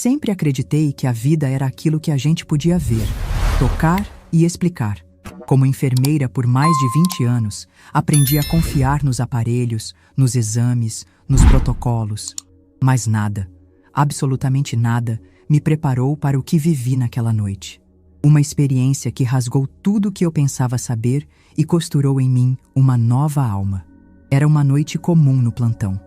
sempre acreditei que a vida era aquilo que a gente podia ver, tocar e explicar. Como enfermeira por mais de 20 anos, aprendi a confiar nos aparelhos, nos exames, nos protocolos. Mas nada, absolutamente nada, me preparou para o que vivi naquela noite. Uma experiência que rasgou tudo o que eu pensava saber e costurou em mim uma nova alma. Era uma noite comum no plantão.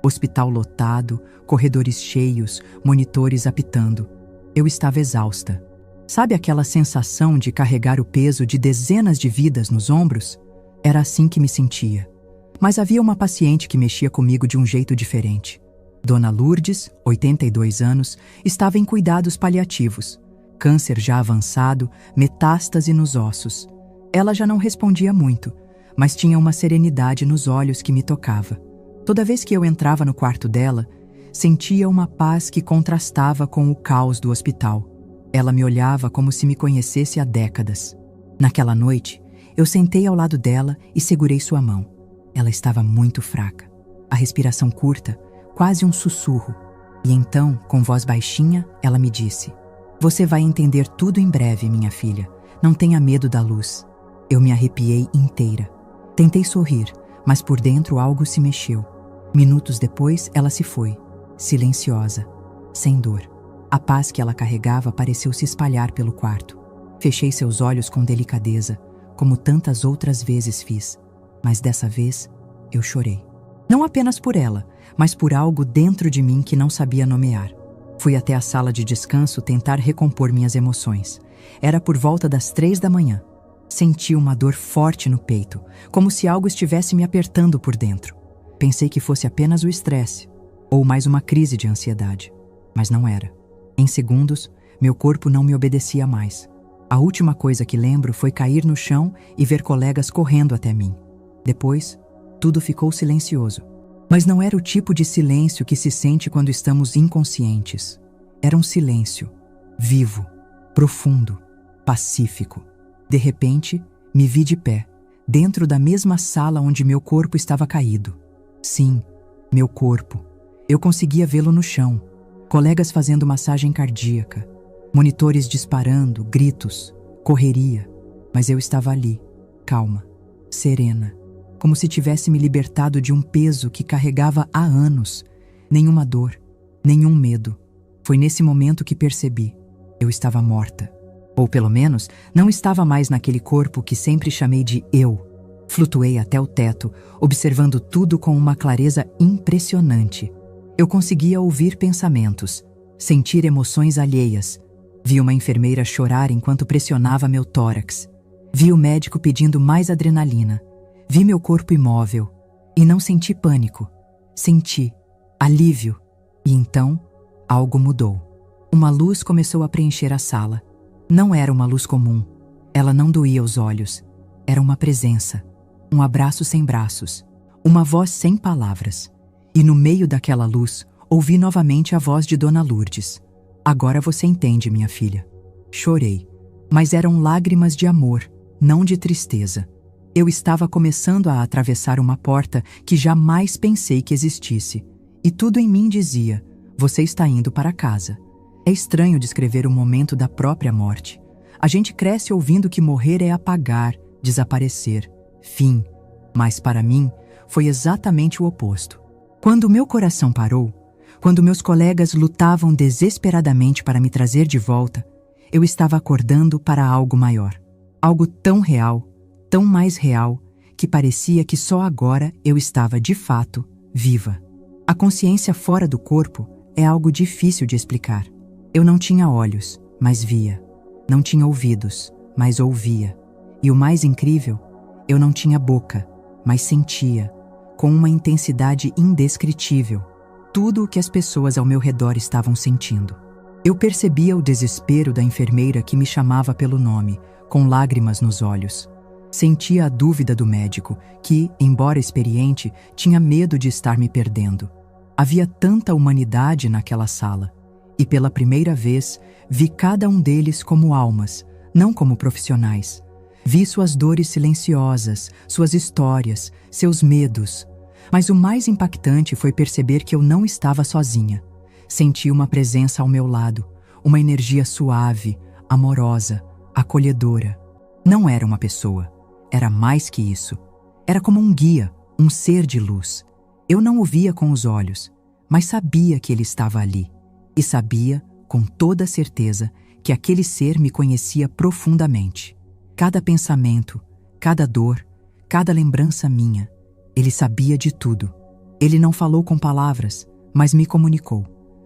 Hospital lotado, corredores cheios, monitores apitando. Eu estava exausta. Sabe aquela sensação de carregar o peso de dezenas de vidas nos ombros? Era assim que me sentia. Mas havia uma paciente que mexia comigo de um jeito diferente. Dona Lourdes, 82 anos, estava em cuidados paliativos. Câncer já avançado, metástase nos ossos. Ela já não respondia muito, mas tinha uma serenidade nos olhos que me tocava. Toda vez que eu entrava no quarto dela, sentia uma paz que contrastava com o caos do hospital. Ela me olhava como se me conhecesse há décadas. Naquela noite, eu sentei ao lado dela e segurei sua mão. Ela estava muito fraca. A respiração curta, quase um sussurro. E então, com voz baixinha, ela me disse: "Você vai entender tudo em breve, minha filha. Não tenha medo da luz." Eu me arrepiei inteira. Tentei sorrir, mas por dentro algo se mexeu. Minutos depois, ela se foi, silenciosa, sem dor. A paz que ela carregava pareceu se espalhar pelo quarto. Fechei seus olhos com delicadeza, como tantas outras vezes fiz. Mas dessa vez, eu chorei. Não apenas por ela, mas por algo dentro de mim que não sabia nomear. Fui até a sala de descanso tentar recompor minhas emoções. Era por volta das 3 da manhã. Senti uma dor forte no peito, como se algo estivesse me apertando por dentro. Pensei que fosse apenas o estresse, ou mais uma crise de ansiedade. Mas não era. Em segundos, meu corpo não me obedecia mais. A última coisa que lembro foi cair no chão e ver colegas correndo até mim. Depois, tudo ficou silencioso. Mas não era o tipo de silêncio que se sente quando estamos inconscientes. Era um silêncio, vivo, profundo, pacífico. De repente, me vi de pé, dentro da mesma sala onde meu corpo estava caído. Sim, meu corpo. Eu conseguia vê-lo no chão. Colegas fazendo massagem cardíaca, monitores disparando, gritos, correria. Mas eu estava ali, calma, serena, como se tivesse me libertado de um peso que carregava há anos. Nenhuma dor, nenhum medo. Foi nesse momento que percebi: eu estava morta. Ou pelo menos, não estava mais naquele corpo que sempre chamei de eu. Flutuei até o teto, observando tudo com uma clareza impressionante. Eu conseguia ouvir pensamentos, sentir emoções alheias. Vi uma enfermeira chorar enquanto pressionava meu tórax. Vi o médico pedindo mais adrenalina. Vi meu corpo imóvel. E não senti pânico. Senti alívio. E então, algo mudou. Uma luz começou a preencher a sala. Não era uma luz comum. Ela não doía os olhos. Era uma presença. Um abraço sem braços. Uma voz sem palavras. E no meio daquela luz, ouvi novamente a voz de Dona Lourdes. "Agora você entende, minha filha." Chorei. Mas eram lágrimas de amor, não de tristeza. Eu estava começando a atravessar uma porta que jamais pensei que existisse. E tudo em mim dizia: "Você está indo para casa." É estranho descrever o momento da própria morte. A gente cresce ouvindo que morrer é apagar, desaparecer, fim. Mas para mim, foi exatamente o oposto. Quando meu coração parou, quando meus colegas lutavam desesperadamente para me trazer de volta, eu estava acordando para algo maior. Algo tão real, tão mais real, que parecia que só agora eu estava de fato viva. A consciência fora do corpo é algo difícil de explicar. Eu não tinha olhos, mas via. Não tinha ouvidos, mas ouvia. E o mais incrível, eu não tinha boca, mas sentia, com uma intensidade indescritível, tudo o que as pessoas ao meu redor estavam sentindo. Eu percebia o desespero da enfermeira que me chamava pelo nome, com lágrimas nos olhos. Sentia a dúvida do médico, que, embora experiente, tinha medo de estar me perdendo. Havia tanta humanidade naquela sala. E pela primeira vez, vi cada um deles como almas, não como profissionais. Vi suas dores silenciosas, suas histórias, seus medos. Mas o mais impactante foi perceber que eu não estava sozinha. Senti uma presença ao meu lado, uma energia suave, amorosa, acolhedora. Não era uma pessoa, era mais que isso. Era como um guia, um ser de luz. Eu não o via com os olhos, mas sabia que ele estava ali. E sabia, com toda certeza, que aquele ser me conhecia profundamente. Cada pensamento, cada dor, cada lembrança minha, ele sabia de tudo. Ele não falou com palavras, mas me comunicou.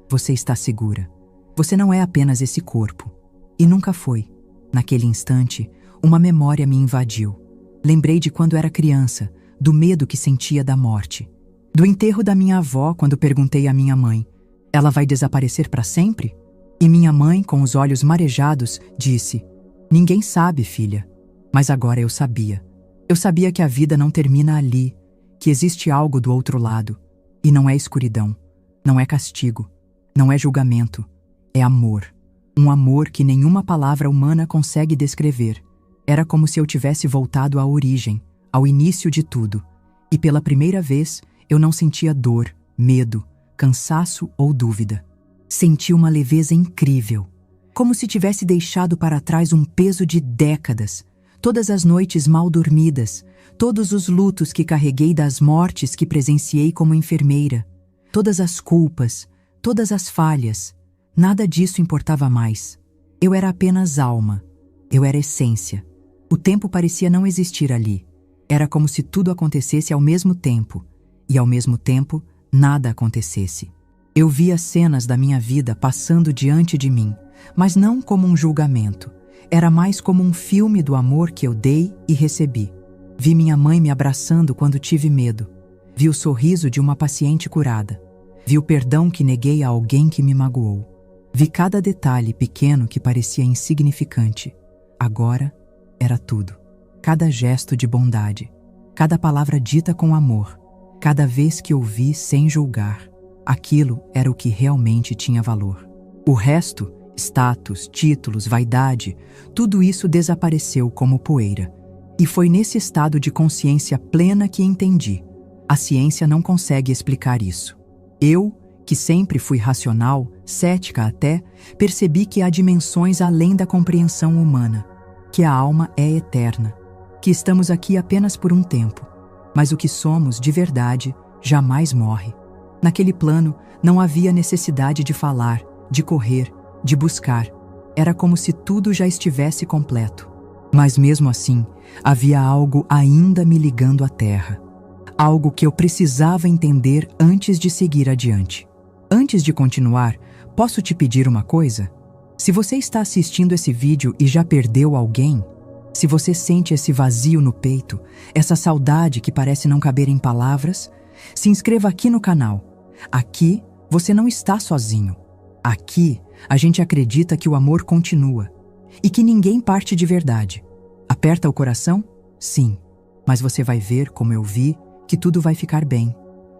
Você está segura. Você não é apenas esse corpo. E nunca foi. Naquele instante, uma memória me invadiu. Lembrei de quando era criança, do medo que sentia da morte. Do enterro da minha avó, quando perguntei à minha mãe: ela vai desaparecer para sempre? E minha mãe, com os olhos marejados, disse: ninguém sabe, filha. Mas agora eu sabia. Eu sabia que a vida não termina ali, que existe algo do outro lado. E não é escuridão, não é castigo, não é julgamento, é amor. Um amor que nenhuma palavra humana consegue descrever. Era como se eu tivesse voltado à origem, ao início de tudo. E pela primeira vez, eu não sentia dor, medo, cansaço ou dúvida. Senti uma leveza incrível, como se tivesse deixado para trás um peso de décadas, todas as noites mal dormidas, todos os lutos que carreguei das mortes que presenciei como enfermeira, todas as culpas, todas as falhas. Nada disso importava mais. Eu era apenas alma, eu era essência. O tempo parecia não existir ali. Era como se tudo acontecesse ao mesmo tempo, e ao mesmo tempo nada acontecesse. Eu via cenas da minha vida passando diante de mim, mas não como um julgamento. Era mais como um filme do amor que eu dei e recebi. Vi minha mãe me abraçando quando tive medo. Vi o sorriso de uma paciente curada. Vi o perdão que neguei a alguém que me magoou. Vi cada detalhe pequeno que parecia insignificante. Agora era tudo. Cada gesto de bondade. Cada palavra dita com amor. Cada vez que ouvi sem julgar. Aquilo era o que realmente tinha valor. O resto, status, títulos, vaidade, tudo isso desapareceu como poeira. E foi nesse estado de consciência plena que entendi. A ciência não consegue explicar isso. Eu, que sempre fui racional, cética até, percebi que há dimensões além da compreensão humana, que a alma é eterna, que estamos aqui apenas por um tempo, mas o que somos de verdade jamais morre. Naquele plano não havia necessidade de falar, de correr, de buscar. Era como se tudo já estivesse completo. Mas mesmo assim, havia algo ainda me ligando à terra. Algo que eu precisava entender antes de seguir adiante. Antes de continuar, posso te pedir uma coisa? Se você está assistindo esse vídeo e já perdeu alguém, se você sente esse vazio no peito, essa saudade que parece não caber em palavras, se inscreva aqui no canal. Aqui, você não está sozinho. Aqui, a gente acredita que o amor continua e que ninguém parte de verdade. Aperta o coração? Sim. Mas você vai ver, como eu vi, que tudo vai ficar bem.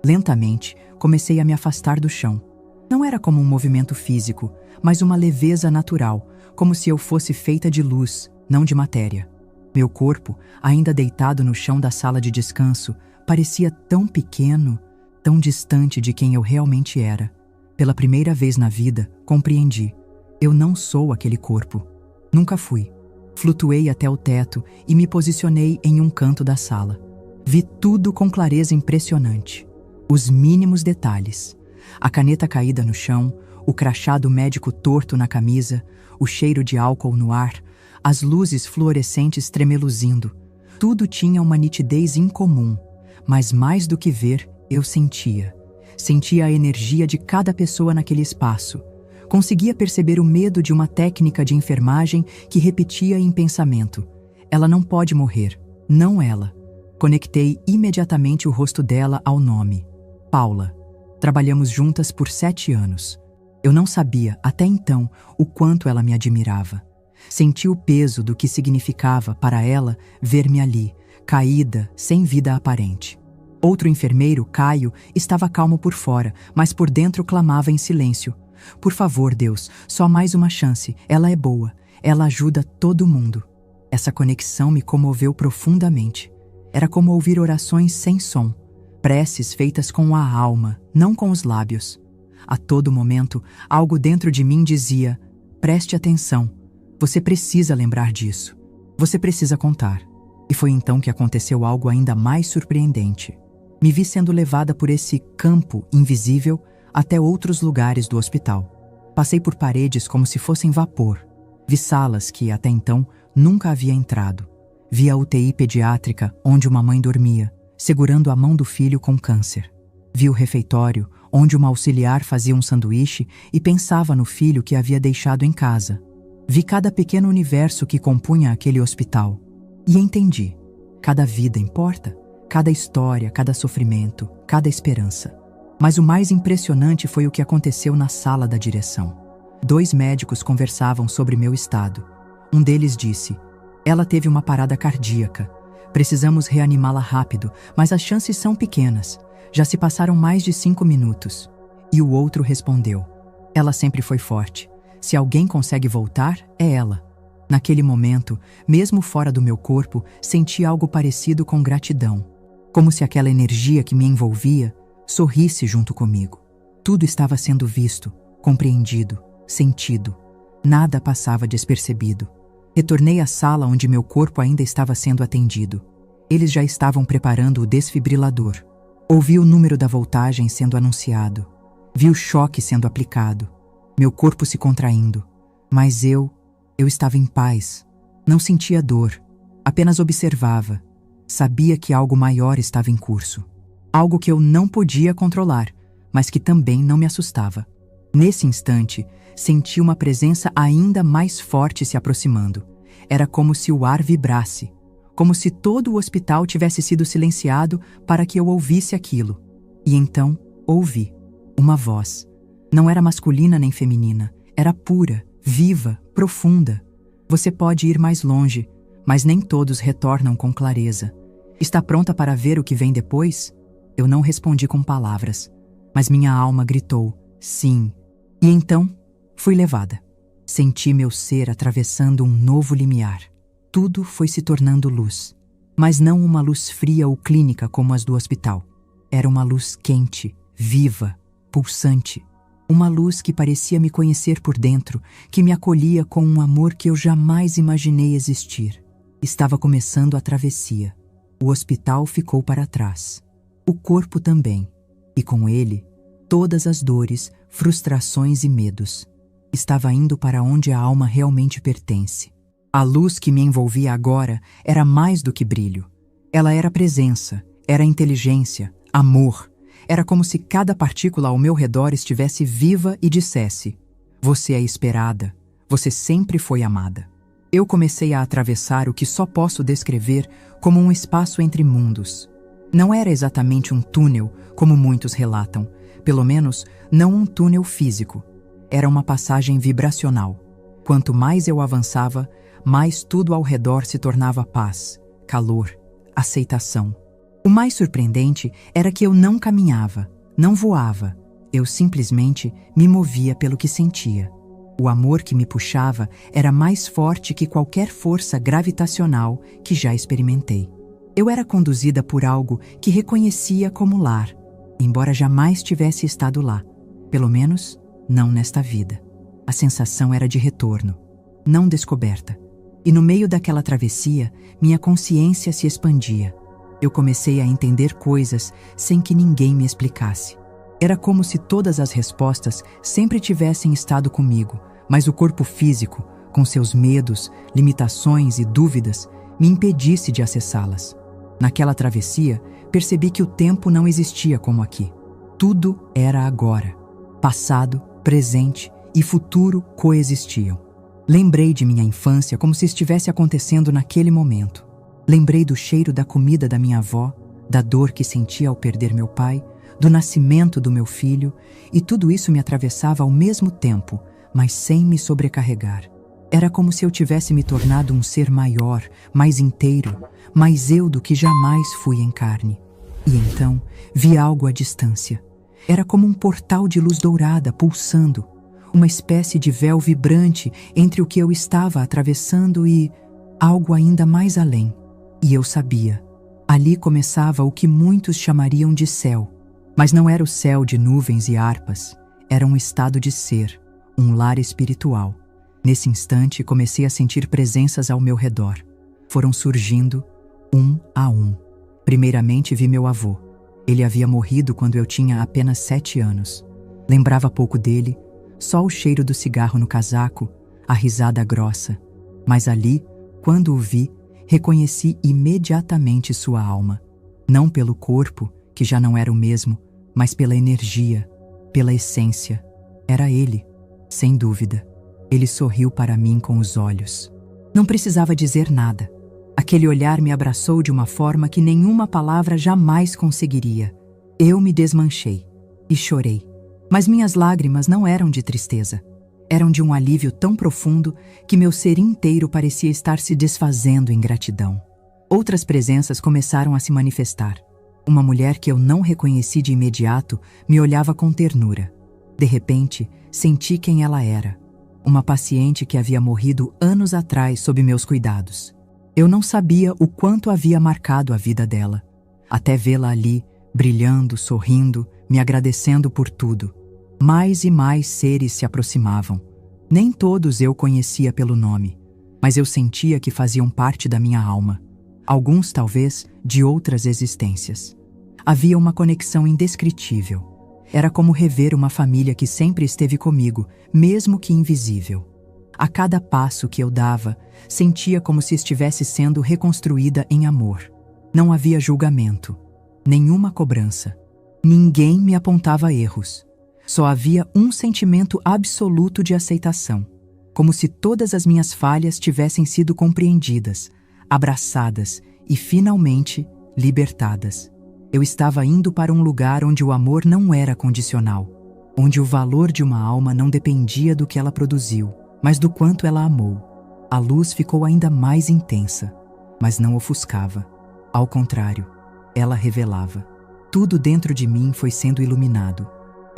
Lentamente, comecei a me afastar do chão. Não era como um movimento físico, mas uma leveza natural, como se eu fosse feita de luz, não de matéria. Meu corpo, ainda deitado no chão da sala de descanso, parecia tão pequeno, tão distante de quem eu realmente era. Pela primeira vez na vida, compreendi. Eu não sou aquele corpo. Nunca fui. Flutuei até o teto e me posicionei em um canto da sala. Vi tudo com clareza impressionante. Os mínimos detalhes. A caneta caída no chão, o crachá do médico torto na camisa, o cheiro de álcool no ar, as luzes fluorescentes tremeluzindo. Tudo tinha uma nitidez incomum, mas mais do que ver, eu sentia. Sentia a energia de cada pessoa naquele espaço. Conseguia perceber o medo de uma técnica de enfermagem que repetia em pensamento. Ela não pode morrer, não ela. Conectei imediatamente o rosto dela ao nome. Paula. Trabalhamos juntas por 7 anos. Eu não sabia, até então, o quanto ela me admirava. Senti o peso do que significava para ela ver-me ali, caída, sem vida aparente. Outro enfermeiro, Caio, estava calmo por fora, mas por dentro clamava em silêncio. Por favor, Deus, só mais uma chance. Ela é boa. Ela ajuda todo mundo. Essa conexão me comoveu profundamente. Era como ouvir orações sem som. Preces feitas com a alma, não com os lábios. A todo momento, algo dentro de mim dizia: preste atenção, você precisa lembrar disso, você precisa contar. E foi então que aconteceu algo ainda mais surpreendente. Me vi sendo levada por esse campo invisível até outros lugares do hospital. Passei por paredes como se fossem vapor. Vi salas que, até então, nunca havia entrado. Vi a UTI pediátrica onde uma mãe dormia, segurando a mão do filho com câncer. Vi o refeitório onde uma auxiliar fazia um sanduíche e pensava no filho que havia deixado em casa. Vi cada pequeno universo que compunha aquele hospital. E entendi. Cada vida importa. Cada história, cada sofrimento, cada esperança. Mas o mais impressionante foi o que aconteceu na sala da direção. 2 médicos conversavam sobre meu estado. Um deles disse: ela teve uma parada cardíaca. Precisamos reanimá-la rápido, mas as chances são pequenas. Já se passaram mais de 5 minutos. E o outro respondeu: ela sempre foi forte. Se alguém consegue voltar, é ela. Naquele momento, mesmo fora do meu corpo, senti algo parecido com gratidão. Como se aquela energia que me envolvia sorrisse junto comigo. Tudo estava sendo visto, compreendido, sentido. Nada passava despercebido. Retornei à sala onde meu corpo ainda estava sendo atendido. Eles já estavam preparando o desfibrilador. Ouvi o número da voltagem sendo anunciado. Vi o choque sendo aplicado. Meu corpo se contraindo. Mas eu estava em paz. Não sentia dor. Apenas observava. Sabia que algo maior estava em curso. Algo que eu não podia controlar, mas que também não me assustava. Nesse instante, senti uma presença ainda mais forte se aproximando. Era como se o ar vibrasse, como se todo o hospital tivesse sido silenciado para que eu ouvisse aquilo. E então, ouvi uma voz. Não era masculina nem feminina, era pura, viva, profunda. Você pode ir mais longe, mas nem todos retornam com clareza. Está pronta para ver o que vem depois? Eu não respondi com palavras, mas minha alma gritou: sim. E então, fui levada. Senti meu ser atravessando um novo limiar. Tudo foi se tornando luz. Mas não uma luz fria ou clínica como as do hospital. Era uma luz quente, viva, pulsante. Uma luz que parecia me conhecer por dentro, que me acolhia com um amor que eu jamais imaginei existir. Estava começando a travessia. O hospital ficou para trás. O corpo também. E com ele, todas as dores, frustrações e medos. Estava indo para onde a alma realmente pertence. A luz que me envolvia agora era mais do que brilho. Ela era presença, era inteligência, amor. Era como se cada partícula ao meu redor estivesse viva e dissesse: você é esperada, você sempre foi amada. Eu comecei a atravessar o que só posso descrever como um espaço entre mundos. Não era exatamente um túnel, como muitos relatam, pelo menos não um túnel físico. Era uma passagem vibracional. Quanto mais eu avançava, mais tudo ao redor se tornava paz, calor, aceitação. O mais surpreendente era que eu não caminhava, não voava. Eu simplesmente me movia pelo que sentia. O amor que me puxava era mais forte que qualquer força gravitacional que já experimentei. Eu era conduzida por algo que reconhecia como lar, embora jamais tivesse estado lá. Pelo menos, não nesta vida. A sensação era de retorno, não descoberta. E no meio daquela travessia, minha consciência se expandia. Eu comecei a entender coisas sem que ninguém me explicasse. Era como se todas as respostas sempre tivessem estado comigo, mas o corpo físico, com seus medos, limitações e dúvidas, me impedisse de acessá-las. Naquela travessia, percebi que o tempo não existia como aqui. Tudo era agora. Passado, presente e futuro coexistiam. Lembrei de minha infância como se estivesse acontecendo naquele momento. Lembrei do cheiro da comida da minha avó, da dor que sentia ao perder meu pai, do nascimento do meu filho, e tudo isso me atravessava ao mesmo tempo, mas sem me sobrecarregar. Era como se eu tivesse me tornado um ser maior, mais inteiro, mais eu do que jamais fui em carne. E então vi algo à distância. Era como um portal de luz dourada pulsando, uma espécie de véu vibrante entre o que eu estava atravessando e algo ainda mais além. E eu sabia. Ali começava o que muitos chamariam de céu. Mas não era o céu de nuvens e harpas. Era um estado de ser, um lar espiritual. Nesse instante, comecei a sentir presenças ao meu redor. Foram surgindo, um a um. Primeiramente vi meu avô. Ele havia morrido quando eu tinha apenas 7 anos. Lembrava pouco dele, só o cheiro do cigarro no casaco, a risada grossa. Mas ali, quando o vi, reconheci imediatamente sua alma. Não pelo corpo, que já não era o mesmo, mas pela energia, pela essência. Era ele, sem dúvida. Ele sorriu para mim com os olhos. Não precisava dizer nada. Aquele olhar me abraçou de uma forma que nenhuma palavra jamais conseguiria. Eu me desmanchei e chorei. Mas minhas lágrimas não eram de tristeza. Eram de um alívio tão profundo que meu ser inteiro parecia estar se desfazendo em gratidão. Outras presenças começaram a se manifestar. Uma mulher que eu não reconheci de imediato me olhava com ternura. De repente, senti quem ela era. Uma paciente que havia morrido anos atrás sob meus cuidados. Eu não sabia o quanto havia marcado a vida dela, até vê-la ali, brilhando, sorrindo, me agradecendo por tudo. Mais e mais seres se aproximavam. Nem todos eu conhecia pelo nome, mas eu sentia que faziam parte da minha alma. Alguns, talvez, de outras existências. Havia uma conexão indescritível. Era como rever uma família que sempre esteve comigo, mesmo que invisível. A cada passo que eu dava, sentia como se estivesse sendo reconstruída em amor. Não havia julgamento, nenhuma cobrança. Ninguém me apontava erros. Só havia um sentimento absoluto de aceitação, como se todas as minhas falhas tivessem sido compreendidas, abraçadas e, finalmente, libertadas. Eu estava indo para um lugar onde o amor não era condicional, onde o valor de uma alma não dependia do que ela produziu, mas do quanto ela amou. A luz ficou ainda mais intensa, mas não ofuscava. Ao contrário, ela revelava. Tudo dentro de mim foi sendo iluminado.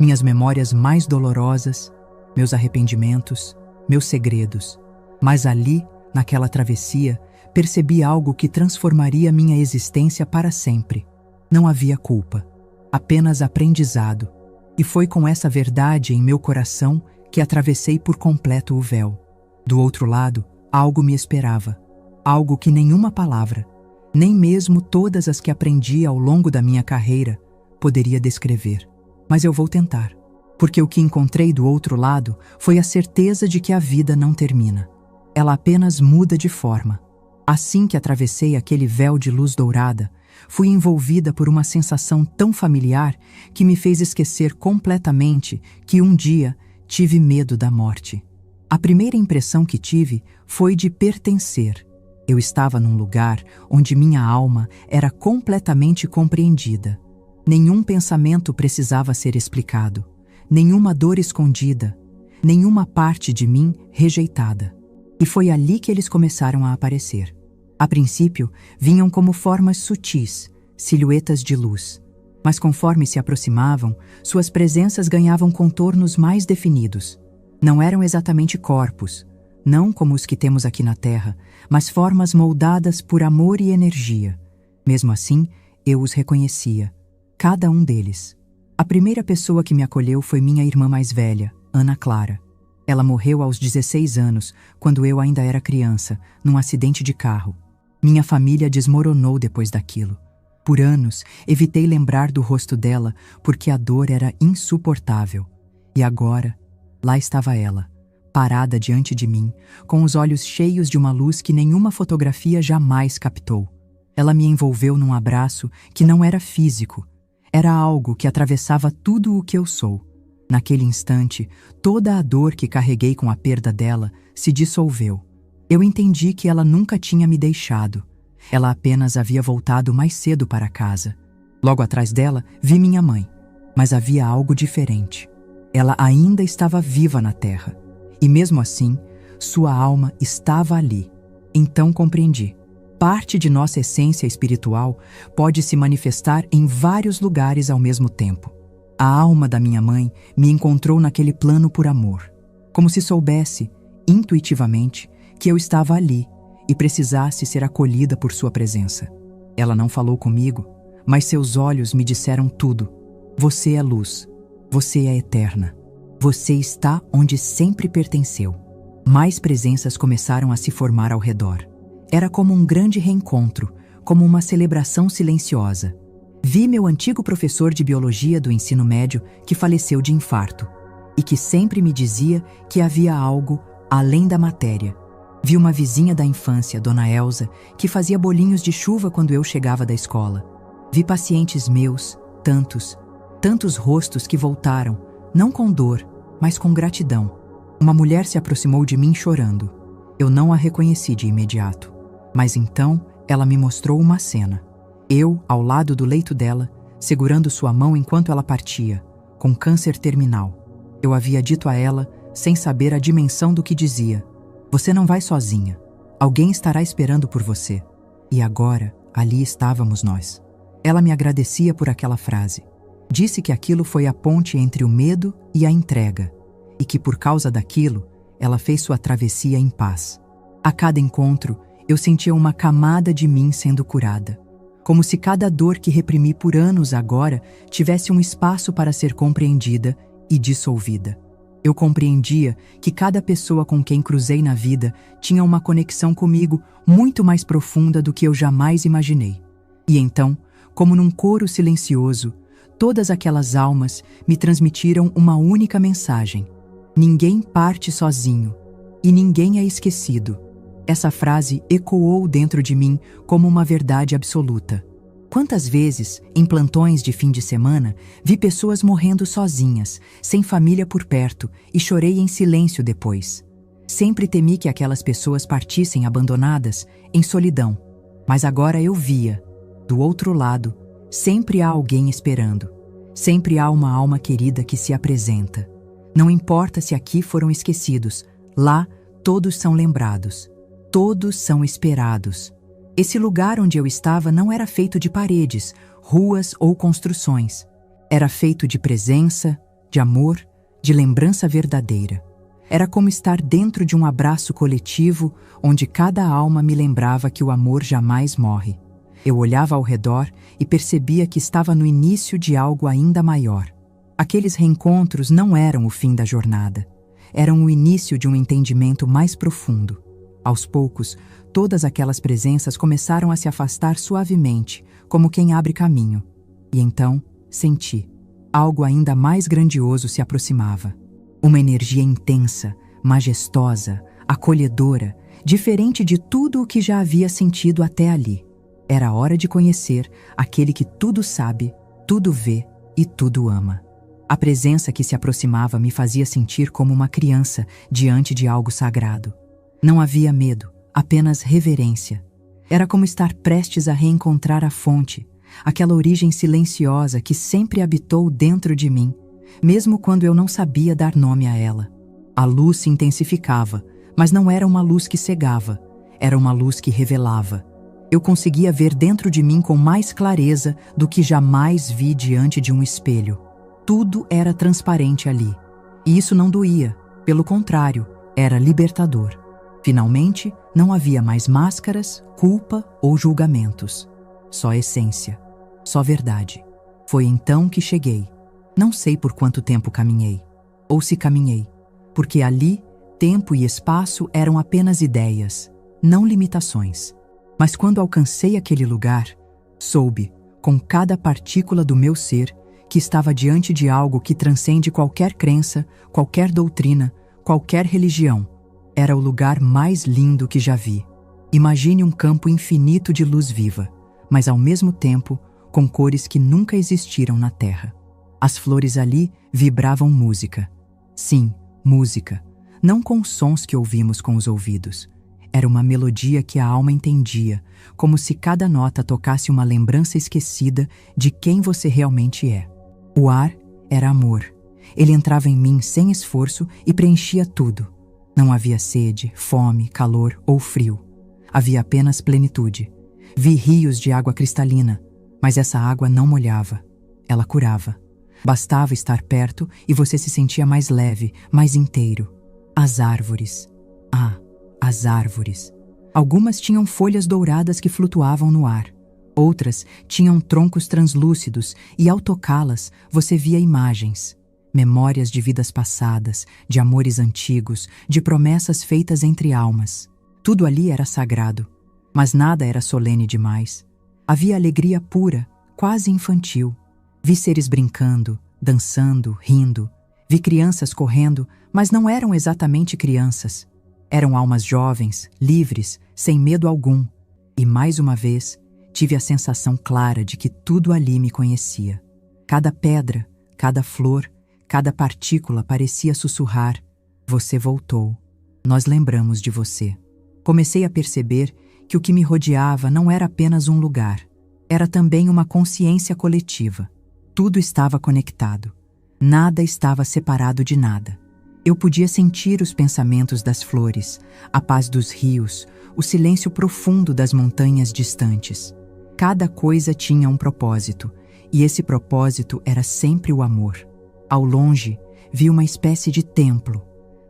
Minhas memórias mais dolorosas, meus arrependimentos, meus segredos. Mas ali, naquela travessia, percebi algo que transformaria minha existência para sempre. Não havia culpa, apenas aprendizado. E foi com essa verdade em meu coração que atravessei por completo o véu. Do outro lado, algo me esperava. Algo que nenhuma palavra, nem mesmo todas as que aprendi ao longo da minha carreira, poderia descrever. Mas eu vou tentar, porque o que encontrei do outro lado foi a certeza de que a vida não termina. Ela apenas muda de forma. Assim que atravessei aquele véu de luz dourada, fui envolvida por uma sensação tão familiar que me fez esquecer completamente que um dia tive medo da morte. A primeira impressão que tive foi de pertencer. Eu estava num lugar onde minha alma era completamente compreendida. Nenhum pensamento precisava ser explicado, nenhuma dor escondida, nenhuma parte de mim rejeitada. E foi ali que eles começaram a aparecer. A princípio, vinham como formas sutis, silhuetas de luz. Mas conforme se aproximavam, suas presenças ganhavam contornos mais definidos. Não eram exatamente corpos, não como os que temos aqui na Terra, mas formas moldadas por amor e energia. Mesmo assim, eu os reconhecia. Cada um deles. A primeira pessoa que me acolheu foi minha irmã mais velha, Ana Clara. Ela morreu aos 16 anos, quando eu ainda era criança, num acidente de carro. Minha família desmoronou depois daquilo. Por anos, evitei lembrar do rosto dela, porque a dor era insuportável. E agora, lá estava ela, parada diante de mim, com os olhos cheios de uma luz que nenhuma fotografia jamais captou. Ela me envolveu num abraço que não era físico. Era algo que atravessava tudo o que eu sou. Naquele instante, toda a dor que carreguei com a perda dela se dissolveu. Eu entendi que ela nunca tinha me deixado. Ela apenas havia voltado mais cedo para casa. Logo atrás dela, vi minha mãe. Mas havia algo diferente. Ela ainda estava viva na terra. E mesmo assim, sua alma estava ali. Então compreendi. Parte de nossa essência espiritual pode se manifestar em vários lugares ao mesmo tempo. A alma da minha mãe me encontrou naquele plano por amor, como se soubesse, intuitivamente, que eu estava ali e precisasse ser acolhida por sua presença. Ela não falou comigo, mas seus olhos me disseram tudo. Você é luz. Você é eterna. Você está onde sempre pertenceu. Mais presenças começaram a se formar ao redor. Era como um grande reencontro, como uma celebração silenciosa. Vi meu antigo professor de biologia do ensino médio que faleceu de infarto e que sempre me dizia que havia algo além da matéria. Vi uma vizinha da infância, Dona Elza, que fazia bolinhos de chuva quando eu chegava da escola. Vi pacientes meus, tantos rostos que voltaram, não com dor, mas com gratidão. Uma mulher se aproximou de mim chorando. Eu não a reconheci de imediato, mas então ela me mostrou uma cena. Eu, ao lado do leito dela, segurando sua mão enquanto ela partia, com câncer terminal. Eu havia dito a ela, sem saber a dimensão do que dizia: "Você não vai sozinha. Alguém estará esperando por você." E agora, ali estávamos nós. Ela me agradecia por aquela frase. Disse que aquilo foi a ponte entre o medo e a entrega, e que por causa daquilo, ela fez sua travessia em paz. A cada encontro, eu sentia uma camada de mim sendo curada, como se cada dor que reprimi por anos agora tivesse um espaço para ser compreendida e dissolvida. Eu compreendia que cada pessoa com quem cruzei na vida tinha uma conexão comigo muito mais profunda do que eu jamais imaginei. E então, como num coro silencioso, todas aquelas almas me transmitiram uma única mensagem: ninguém parte sozinho e ninguém é esquecido. Essa frase ecoou dentro de mim como uma verdade absoluta. Quantas vezes, em plantões de fim de semana, vi pessoas morrendo sozinhas, sem família por perto, e chorei em silêncio depois. Sempre temi que aquelas pessoas partissem abandonadas, em solidão. Mas agora eu via, do outro lado, sempre há alguém esperando. Sempre há uma alma querida que se apresenta. Não importa se aqui foram esquecidos, lá todos são lembrados. Todos são esperados. Esse lugar onde eu estava não era feito de paredes, ruas ou construções. Era feito de presença, de amor, de lembrança verdadeira. Era como estar dentro de um abraço coletivo onde cada alma me lembrava que o amor jamais morre. Eu olhava ao redor e percebia que estava no início de algo ainda maior. Aqueles reencontros não eram o fim da jornada. Eram o início de um entendimento mais profundo. Aos poucos, todas aquelas presenças começaram a se afastar suavemente, como quem abre caminho. E então, senti. Algo ainda mais grandioso se aproximava. Uma energia intensa, majestosa, acolhedora, diferente de tudo o que já havia sentido até ali. Era hora de conhecer aquele que tudo sabe, tudo vê e tudo ama. A presença que se aproximava me fazia sentir como uma criança diante de algo sagrado. Não havia medo, apenas reverência. Era como estar prestes a reencontrar a fonte, aquela origem silenciosa que sempre habitou dentro de mim, mesmo quando eu não sabia dar nome a ela. A luz se intensificava, mas não era uma luz que cegava, era uma luz que revelava. Eu conseguia ver dentro de mim com mais clareza do que jamais vi diante de um espelho. Tudo era transparente ali. E isso não doía, pelo contrário, era libertador. Finalmente, não havia mais máscaras, culpa ou julgamentos. Só essência, só verdade. Foi então que cheguei. Não sei por quanto tempo caminhei, ou se caminhei, porque ali, tempo e espaço eram apenas ideias, não limitações. Mas quando alcancei aquele lugar, soube, com cada partícula do meu ser, que estava diante de algo que transcende qualquer crença, qualquer doutrina, qualquer religião. Era o lugar mais lindo que já vi. Imagine um campo infinito de luz viva, mas ao mesmo tempo com cores que nunca existiram na Terra. As flores ali vibravam música. Sim, música. Não com sons que ouvimos com os ouvidos. Era uma melodia que a alma entendia, como se cada nota tocasse uma lembrança esquecida de quem você realmente é. O ar era amor. Ele entrava em mim sem esforço e preenchia tudo. Não havia sede, fome, calor ou frio. Havia apenas plenitude. Vi rios de água cristalina, mas essa água não molhava. Ela curava. Bastava estar perto e você se sentia mais leve, mais inteiro. As árvores. As árvores. Algumas tinham folhas douradas que flutuavam no ar. Outras tinham troncos translúcidos e ao tocá-las, você via imagens. Memórias de vidas passadas, de amores antigos, de promessas feitas entre almas. Tudo ali era sagrado, mas nada era solene demais. Havia alegria pura, quase infantil. Vi seres brincando, dançando, rindo. Vi crianças correndo, mas não eram exatamente crianças. Eram almas jovens, livres, sem medo algum. E mais uma vez, tive a sensação clara de que tudo ali me conhecia. Cada pedra, cada flor, cada partícula parecia sussurrar: "Você voltou. Nós lembramos de você." Comecei a perceber que o que me rodeava não era apenas um lugar. Era também uma consciência coletiva. Tudo estava conectado. Nada estava separado de nada. Eu podia sentir os pensamentos das flores, a paz dos rios, o silêncio profundo das montanhas distantes. Cada coisa tinha um propósito, e esse propósito era sempre o amor. Ao longe, vi uma espécie de templo,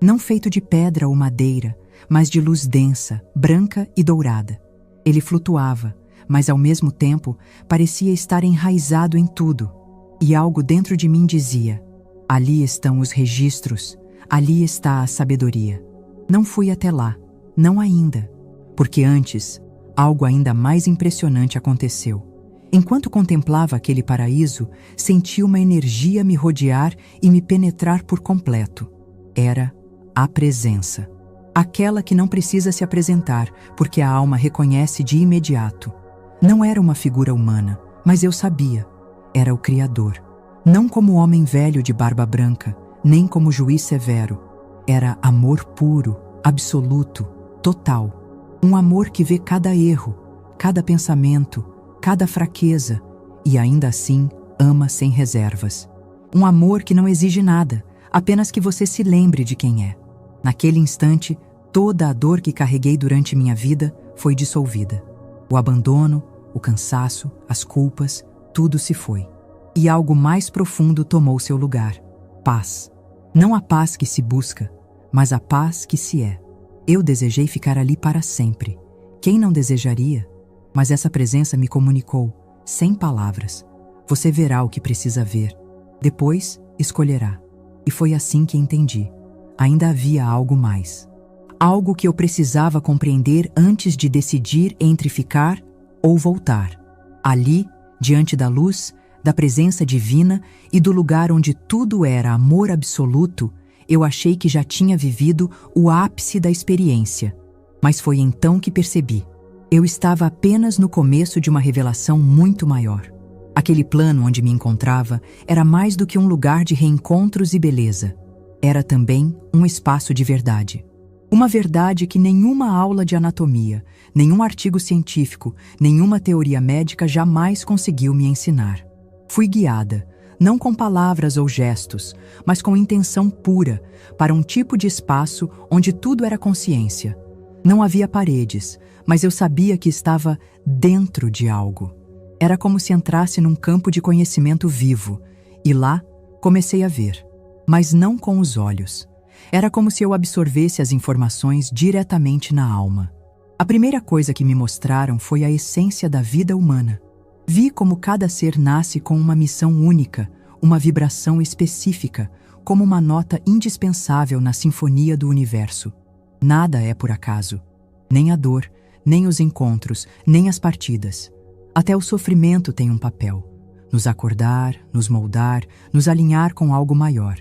não feito de pedra ou madeira, mas de luz densa, branca e dourada. Ele flutuava, mas ao mesmo tempo parecia estar enraizado em tudo. E algo dentro de mim dizia: ali estão os registros, ali está a sabedoria. Não fui até lá, não ainda, porque antes, algo ainda mais impressionante aconteceu. Enquanto contemplava aquele paraíso, senti uma energia me rodear e me penetrar por completo. Era a presença. Aquela que não precisa se apresentar, porque a alma reconhece de imediato. Não era uma figura humana, mas eu sabia. Era o Criador. Não como homem velho de barba branca, nem como juiz severo. Era amor puro, absoluto, total. Um amor que vê cada erro, cada pensamento, cada fraqueza, e ainda assim ama sem reservas. Um amor que não exige nada, apenas que você se lembre de quem é. Naquele instante, toda a dor que carreguei durante minha vida foi dissolvida. O abandono, o cansaço, as culpas, tudo se foi. E algo mais profundo tomou seu lugar: paz. Não a paz que se busca, mas a paz que se é. Eu desejei ficar ali para sempre. Quem não desejaria? Mas essa presença me comunicou, sem palavras: você verá o que precisa ver. Depois, escolherá. E foi assim que entendi. Ainda havia algo mais. Algo que eu precisava compreender antes de decidir entre ficar ou voltar. Ali, diante da luz, da presença divina e do lugar onde tudo era amor absoluto, eu achei que já tinha vivido o ápice da experiência. Mas foi então que percebi. Eu estava apenas no começo de uma revelação muito maior. Aquele plano onde me encontrava era mais do que um lugar de reencontros e beleza. Era também um espaço de verdade. Uma verdade que nenhuma aula de anatomia, nenhum artigo científico, nenhuma teoria médica jamais conseguiu me ensinar. Fui guiada, não com palavras ou gestos, mas com intenção pura, para um tipo de espaço onde tudo era consciência. Não havia paredes, mas eu sabia que estava dentro de algo. Era como se entrasse num campo de conhecimento vivo, e lá comecei a ver, mas não com os olhos. Era como se eu absorvesse as informações diretamente na alma. A primeira coisa que me mostraram foi a essência da vida humana. Vi como cada ser nasce com uma missão única, uma vibração específica, como uma nota indispensável na sinfonia do universo. Nada é por acaso. Nem a dor, nem os encontros, nem as partidas. Até o sofrimento tem um papel: nos acordar, nos moldar, nos alinhar com algo maior.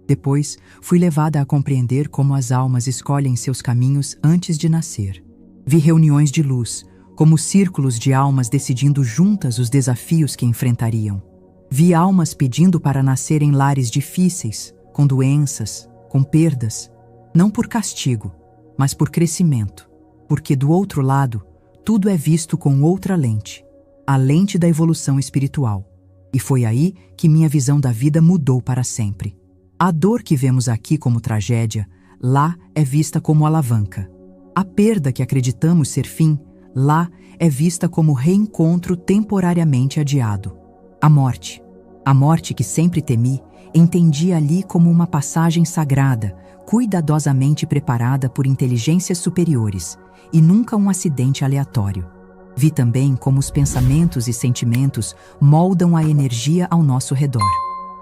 Depois, fui levada a compreender como as almas escolhem seus caminhos antes de nascer. Vi reuniões de luz, como círculos de almas decidindo juntas os desafios que enfrentariam. Vi almas pedindo para nascer em lares difíceis, com doenças, com perdas, não por castigo, mas por crescimento, porque do outro lado, tudo é visto com outra lente, a lente da evolução espiritual. E foi aí que minha visão da vida mudou para sempre. A dor que vemos aqui como tragédia, lá é vista como alavanca. A perda que acreditamos ser fim, lá é vista como reencontro temporariamente adiado. A morte que sempre temi, entendi ali como uma passagem sagrada, cuidadosamente preparada por inteligências superiores, e nunca um acidente aleatório. Vi também como os pensamentos e sentimentos moldam a energia ao nosso redor.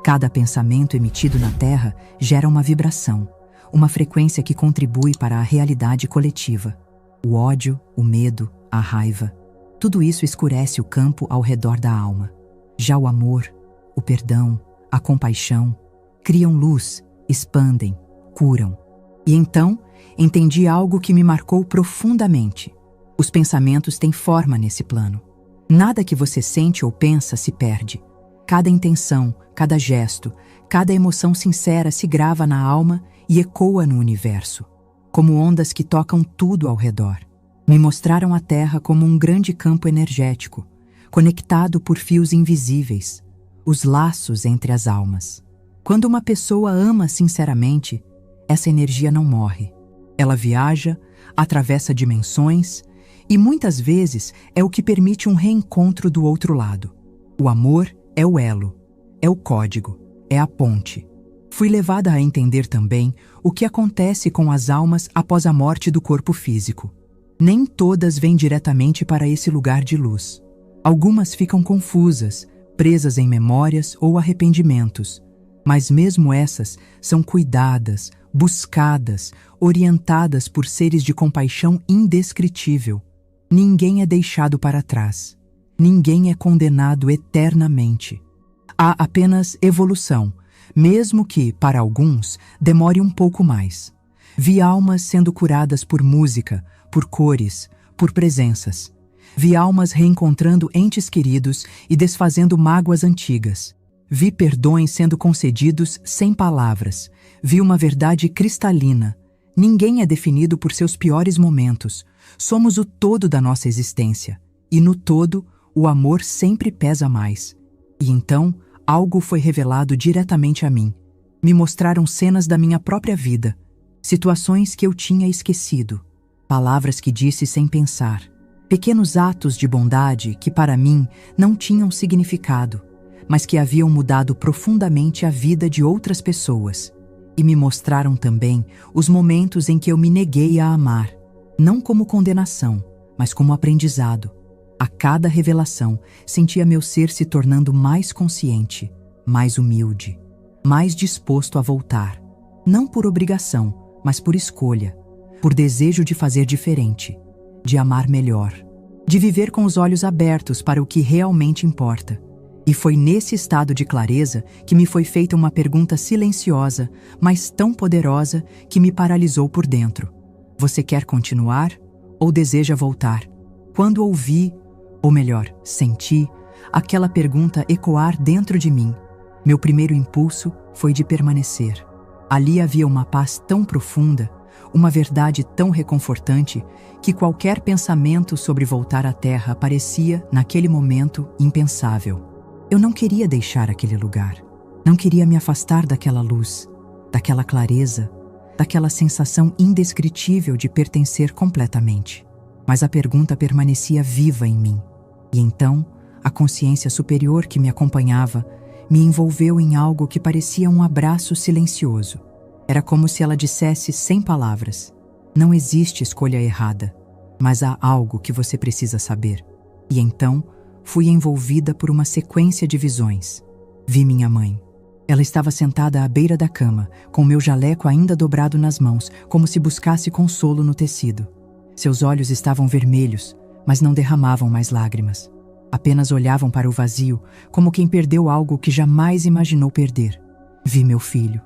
Cada pensamento emitido na Terra gera uma vibração, uma frequência que contribui para a realidade coletiva. O ódio, o medo, a raiva, tudo isso escurece o campo ao redor da alma. Já o amor, o perdão, a compaixão, criam luz, expandem, curam. E então, entendi algo que me marcou profundamente. Os pensamentos têm forma nesse plano. Nada que você sente ou pensa se perde. Cada intenção, cada gesto, cada emoção sincera se grava na alma e ecoa no universo, como ondas que tocam tudo ao redor. Me mostraram a Terra como um grande campo energético, conectado por fios invisíveis, os laços entre as almas. Quando uma pessoa ama sinceramente, essa energia não morre. Ela viaja, atravessa dimensões e muitas vezes é o que permite um reencontro do outro lado. O amor é o elo, é o código, é a ponte. Fui levada a entender também o que acontece com as almas após a morte do corpo físico. Nem todas vêm diretamente para esse lugar de luz. Algumas ficam confusas, presas em memórias ou arrependimentos. Mas mesmo essas são cuidadas, buscadas, orientadas por seres de compaixão indescritível. Ninguém é deixado para trás. Ninguém é condenado eternamente. Há apenas evolução, mesmo que, para alguns, demore um pouco mais. Vi almas sendo curadas por música, por cores, por presenças. Vi almas reencontrando entes queridos e desfazendo mágoas antigas. Vi perdões sendo concedidos sem palavras. Vi uma verdade cristalina. Ninguém é definido por seus piores momentos. Somos o todo da nossa existência. E no todo, o amor sempre pesa mais. E então, algo foi revelado diretamente a mim. Me mostraram cenas da minha própria vida. Situações que eu tinha esquecido. Palavras que disse sem pensar. Pequenos atos de bondade que para mim não tinham significado, mas que haviam mudado profundamente a vida de outras pessoas. E me mostraram também os momentos em que eu me neguei a amar, não como condenação, mas como aprendizado. A cada revelação, sentia meu ser se tornando mais consciente, mais humilde, mais disposto a voltar. Não por obrigação, mas por escolha, por desejo de fazer diferente, de amar melhor, de viver com os olhos abertos para o que realmente importa. E foi nesse estado de clareza que me foi feita uma pergunta silenciosa, mas tão poderosa que me paralisou por dentro. Você quer continuar ou deseja voltar? Quando ouvi, ou melhor, senti, aquela pergunta ecoar dentro de mim, meu primeiro impulso foi de permanecer. Ali havia uma paz tão profunda, uma verdade tão reconfortante, que qualquer pensamento sobre voltar à Terra parecia, naquele momento, impensável. Eu não queria deixar aquele lugar. Não queria me afastar daquela luz, daquela clareza, daquela sensação indescritível de pertencer completamente. Mas a pergunta permanecia viva em mim. E então, a consciência superior que me acompanhava me envolveu em algo que parecia um abraço silencioso. Era como se ela dissesse sem palavras: não existe escolha errada, mas há algo que você precisa saber. E então, fui envolvida por uma sequência de visões. Vi minha mãe. Ela estava sentada à beira da cama, com meu jaleco ainda dobrado nas mãos, como se buscasse consolo no tecido. Seus olhos estavam vermelhos, mas não derramavam mais lágrimas. Apenas olhavam para o vazio, como quem perdeu algo que jamais imaginou perder. Vi meu filho,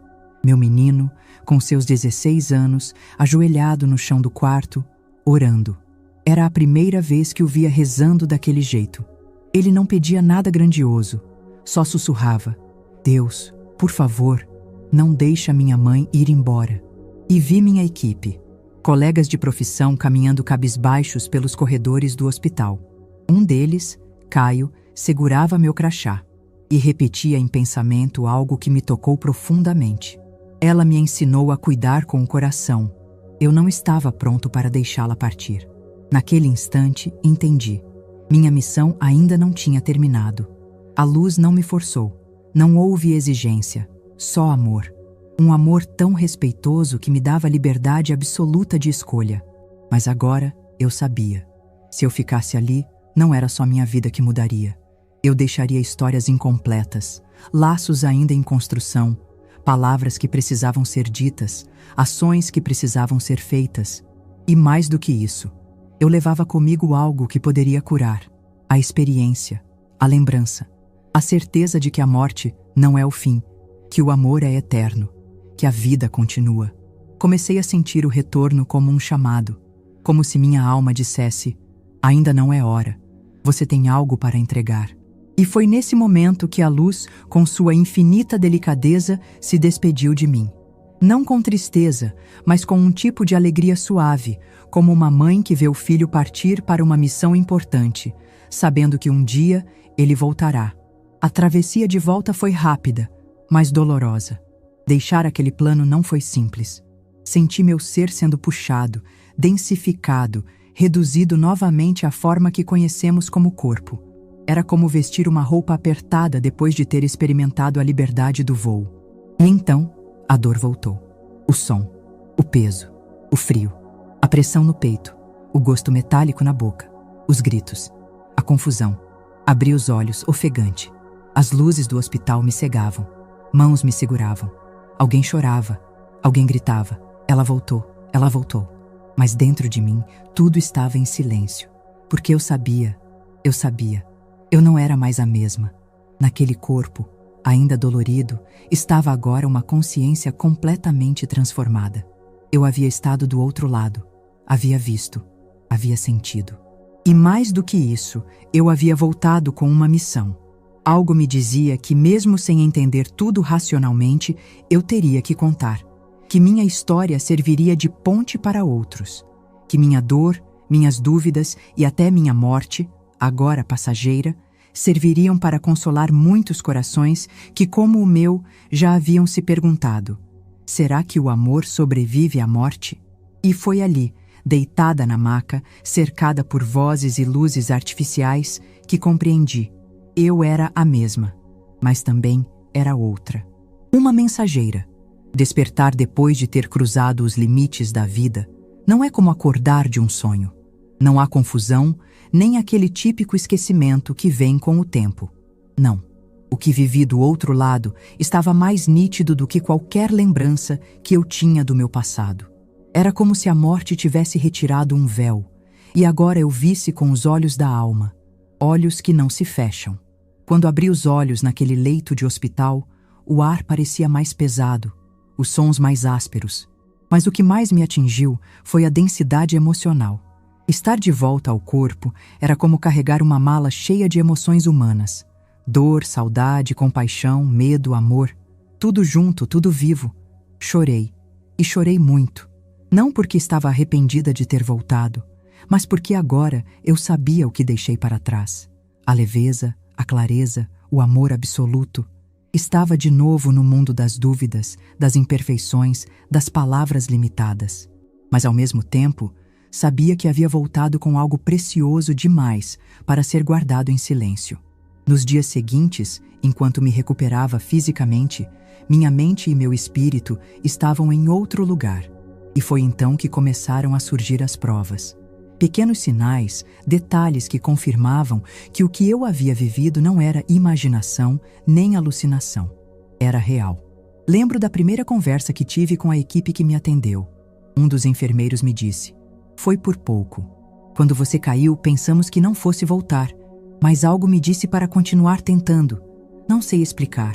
meu menino, com seus 16 anos, ajoelhado no chão do quarto, orando. Era a primeira vez que o via rezando daquele jeito. Ele não pedia nada grandioso, só sussurrava: Deus, por favor, não deixa minha mãe ir embora. E vi minha equipe, colegas de profissão caminhando cabisbaixos pelos corredores do hospital. Um deles, Caio, segurava meu crachá e repetia em pensamento algo que me tocou profundamente. Ela me ensinou a cuidar com o coração. Eu não estava pronto para deixá-la partir. Naquele instante, entendi. Minha missão ainda não tinha terminado. A luz não me forçou. Não houve exigência, só amor. Um amor tão respeitoso que me dava liberdade absoluta de escolha. Mas agora eu sabia. Se eu ficasse ali, não era só minha vida que mudaria. Eu deixaria histórias incompletas, laços ainda em construção, palavras que precisavam ser ditas, ações que precisavam ser feitas. E mais do que isso, eu levava comigo algo que poderia curar: a experiência, a lembrança, a certeza de que a morte não é o fim, que o amor é eterno, que a vida continua. Comecei a sentir o retorno como um chamado, como se minha alma dissesse: ainda não é hora, você tem algo para entregar. E foi nesse momento que a luz, com sua infinita delicadeza, se despediu de mim. Não com tristeza, mas com um tipo de alegria suave, como uma mãe que vê o filho partir para uma missão importante, sabendo que um dia ele voltará. A travessia de volta foi rápida, mas dolorosa. Deixar aquele plano não foi simples. Senti meu ser sendo puxado, densificado, reduzido novamente à forma que conhecemos como corpo. Era como vestir uma roupa apertada depois de ter experimentado a liberdade do voo. E então, a dor voltou. O som, o peso, o frio, a pressão no peito, o gosto metálico na boca, os gritos, a confusão. Abri os olhos, ofegante. As luzes do hospital me cegavam. Mãos me seguravam. Alguém chorava. Alguém gritava. Ela voltou, ela voltou. Mas dentro de mim, tudo estava em silêncio. Porque eu sabia. Eu não era mais a mesma. Naquele corpo, ainda dolorido, estava agora uma consciência completamente transformada. Eu havia estado do outro lado, havia visto, havia sentido. E mais do que isso, eu havia voltado com uma missão. Algo me dizia que, mesmo sem entender tudo racionalmente, eu teria que contar. Que minha história serviria de ponte para outros. Que minha dor, minhas dúvidas e até minha morte, agora passageira, serviriam para consolar muitos corações que, como o meu, já haviam se perguntado: será que o amor sobrevive à morte? E foi ali, deitada na maca, cercada por vozes e luzes artificiais, que compreendi. Eu era a mesma, mas também era outra. Uma mensageira. Despertar depois de ter cruzado os limites da vida não é como acordar de um sonho. Não há confusão, nem aquele típico esquecimento que vem com o tempo. Não. O que vivi do outro lado estava mais nítido do que qualquer lembrança que eu tinha do meu passado. Era como se a morte tivesse retirado um véu, e agora eu visse com os olhos da alma, olhos que não se fecham. Quando abri os olhos naquele leito de hospital, o ar parecia mais pesado, os sons mais ásperos. Mas o que mais me atingiu foi a densidade emocional. Estar de volta ao corpo era como carregar uma mala cheia de emoções humanas. Dor, saudade, compaixão, medo, amor. Tudo junto, tudo vivo. Chorei. E chorei muito. Não porque estava arrependida de ter voltado, mas porque agora eu sabia o que deixei para trás. A leveza, a clareza, o amor absoluto. Estava de novo no mundo das dúvidas, das imperfeições, das palavras limitadas. Mas ao mesmo tempo, sabia que havia voltado com algo precioso demais para ser guardado em silêncio. Nos dias seguintes, enquanto me recuperava fisicamente, minha mente e meu espírito estavam em outro lugar. E foi então que começaram a surgir as provas. Pequenos sinais, detalhes que confirmavam que o que eu havia vivido não era imaginação nem alucinação. Era real. Lembro da primeira conversa que tive com a equipe que me atendeu. Um dos enfermeiros me disse: "Foi por pouco. Quando você caiu, pensamos que não fosse voltar, mas algo me disse para continuar tentando. Não sei explicar."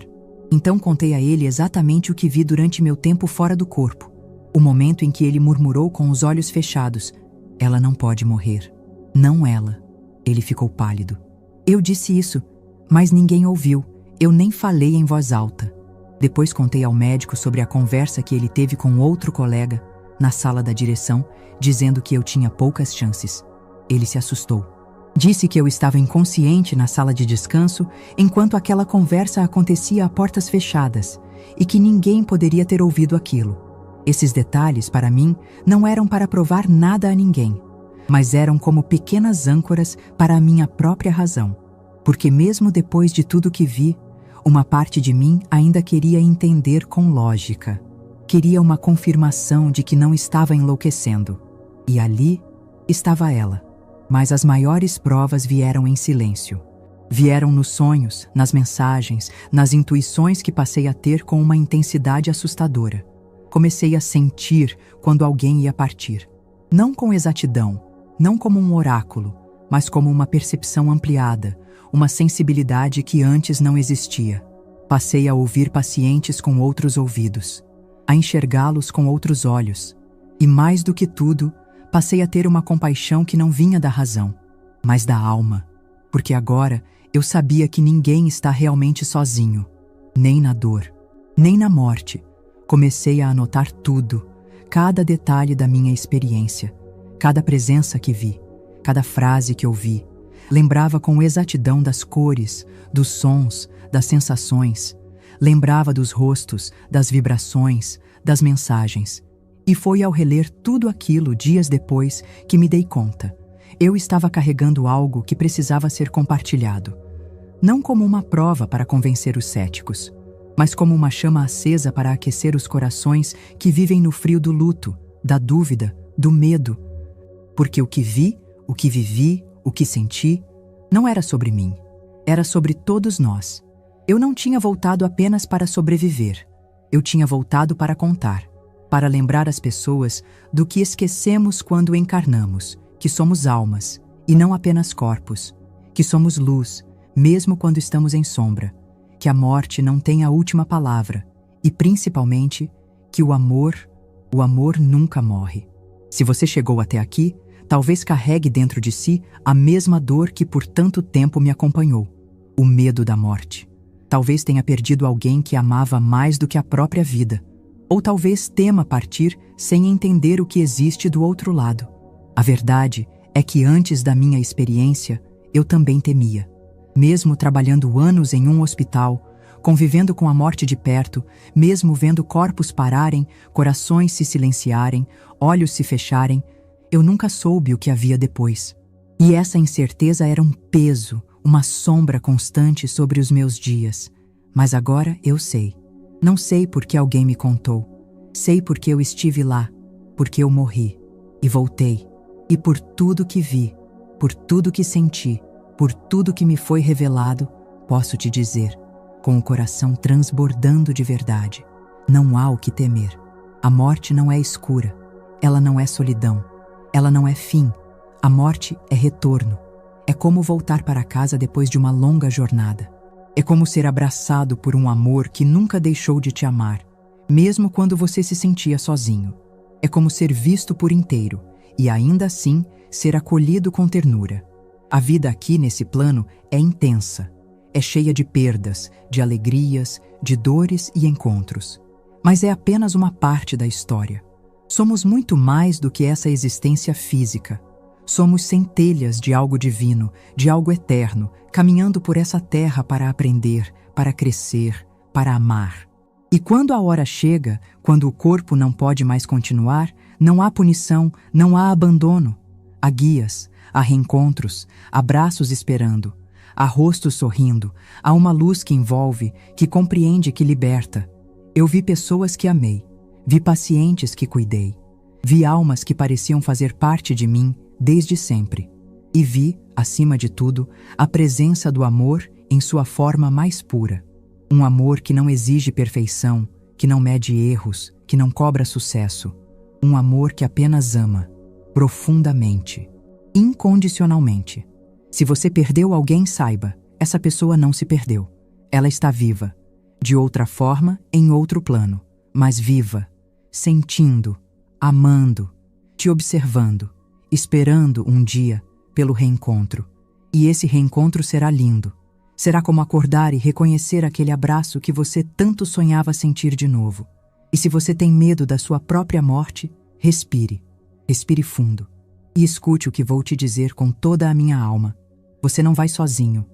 Então contei a ele exatamente o que vi durante meu tempo fora do corpo. O momento em que ele murmurou com os olhos fechados: "Ela não pode morrer. Não ela." Ele ficou pálido. Eu disse isso, mas ninguém ouviu. Eu nem falei em voz alta. Depois contei ao médico sobre a conversa que ele teve com outro colega, na sala da direção, dizendo que eu tinha poucas chances. Ele se assustou. Disse que eu estava inconsciente na sala de descanso enquanto aquela conversa acontecia a portas fechadas e que ninguém poderia ter ouvido aquilo. Esses detalhes, para mim, não eram para provar nada a ninguém, mas eram como pequenas âncoras para a minha própria razão. Porque mesmo depois de tudo que vi, uma parte de mim ainda queria entender com lógica. Queria uma confirmação de que não estava enlouquecendo. E ali estava ela. Mas as maiores provas vieram em silêncio. Vieram nos sonhos, nas mensagens, nas intuições que passei a ter com uma intensidade assustadora. Comecei a sentir quando alguém ia partir. Não com exatidão, não como um oráculo, mas como uma percepção ampliada, uma sensibilidade que antes não existia. Passei a ouvir pacientes com outros ouvidos, a enxergá-los com outros olhos. E mais do que tudo, passei a ter uma compaixão que não vinha da razão, mas da alma. Porque agora eu sabia que ninguém está realmente sozinho, nem na dor, nem na morte. Comecei a anotar tudo, cada detalhe da minha experiência, cada presença que vi, cada frase que ouvi. Lembrava com exatidão das cores, dos sons, das sensações. Lembrava dos rostos, das vibrações, das mensagens. E foi ao reler tudo aquilo dias depois que me dei conta. Eu estava carregando algo que precisava ser compartilhado. Não como uma prova para convencer os céticos, mas como uma chama acesa para aquecer os corações que vivem no frio do luto, da dúvida, do medo. Porque o que vi, o que vivi, o que senti, não era sobre mim, era sobre todos nós. Eu não tinha voltado apenas para sobreviver, eu tinha voltado para contar, para lembrar as pessoas do que esquecemos quando encarnamos, que somos almas, e não apenas corpos, que somos luz, mesmo quando estamos em sombra, que a morte não tem a última palavra, e principalmente, que o amor nunca morre. Se você chegou até aqui, talvez carregue dentro de si a mesma dor que por tanto tempo me acompanhou, o medo da morte. Talvez tenha perdido alguém que amava mais do que a própria vida, ou talvez tema partir sem entender o que existe do outro lado. A verdade é que antes da minha experiência, eu também temia. Mesmo trabalhando anos em um hospital, convivendo com a morte de perto, mesmo vendo corpos pararem, corações se silenciarem, olhos se fecharem, eu nunca soube o que havia depois. E essa incerteza era um peso, uma sombra constante sobre os meus dias. Mas agora eu sei. Não sei porque alguém me contou. Sei porque eu estive lá, porque eu morri e voltei. E por tudo que vi, por tudo que senti, por tudo que me foi revelado, posso te dizer, com o coração transbordando de verdade, não há o que temer. A morte não é escura, ela não é solidão, ela não é fim. A morte é retorno. É como voltar para casa depois de uma longa jornada. É como ser abraçado por um amor que nunca deixou de te amar, mesmo quando você se sentia sozinho. É como ser visto por inteiro e ainda assim ser acolhido com ternura. A vida aqui nesse plano é intensa, é cheia de perdas, de alegrias, de dores e encontros. Mas é apenas uma parte da história. Somos muito mais do que essa existência física. Somos centelhas de algo divino, de algo eterno, caminhando por essa terra para aprender, para crescer, para amar. E quando a hora chega, quando o corpo não pode mais continuar, não há punição, não há abandono. Há guias, há reencontros, há braços esperando, há rostos sorrindo, há uma luz que envolve, que compreende, que liberta. Eu vi pessoas que amei, vi pacientes que cuidei, vi almas que pareciam fazer parte de mim desde sempre. E vi, acima de tudo, a presença do amor em sua forma mais pura. Um amor que não exige perfeição, que não mede erros, que não cobra sucesso. Um amor que apenas ama, profundamente, incondicionalmente. Se você perdeu alguém, saiba, essa pessoa não se perdeu. Ela está viva, de outra forma, em outro plano, mas viva, sentindo, amando, te observando, esperando um dia pelo reencontro. E esse reencontro será lindo. Será como acordar e reconhecer aquele abraço que você tanto sonhava sentir de novo. E se você tem medo da sua própria morte, respire. Respire fundo. E escute o que vou te dizer com toda a minha alma. Você não vai sozinho.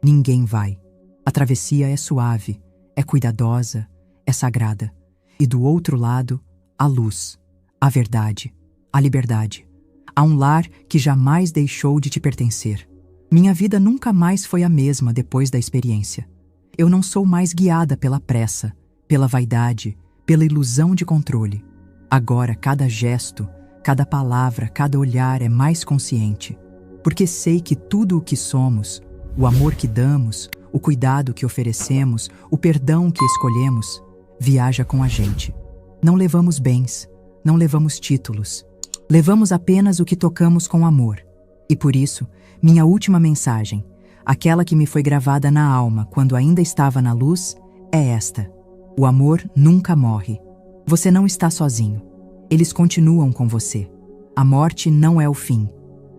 Ninguém vai. A travessia é suave, é cuidadosa, é sagrada. E do outro lado, a luz, a verdade, a liberdade. Há um lar que jamais deixou de te pertencer. Minha vida nunca mais foi a mesma depois da experiência. Eu não sou mais guiada pela pressa, pela vaidade, pela ilusão de controle. Agora, cada gesto, cada palavra, cada olhar é mais consciente, porque sei que tudo o que somos, O amor que damos, o cuidado que oferecemos, o perdão que escolhemos, viaja com a gente. Não levamos bens, não levamos títulos. Levamos apenas o que tocamos com amor. E por isso, minha última mensagem, aquela que me foi gravada na alma quando ainda estava na luz, é esta: o amor nunca morre. Você não está sozinho. Eles continuam com você. A morte não é o fim.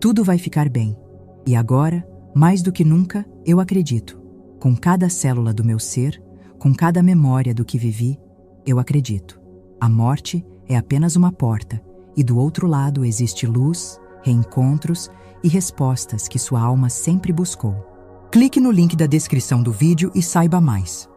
Tudo vai ficar bem. E agora, mais do que nunca, eu acredito. Com cada célula do meu ser, com cada memória do que vivi, eu acredito. A morte é apenas uma porta, e do outro lado existe luz, reencontros e respostas que sua alma sempre buscou. Clique no link da descrição do vídeo e saiba mais.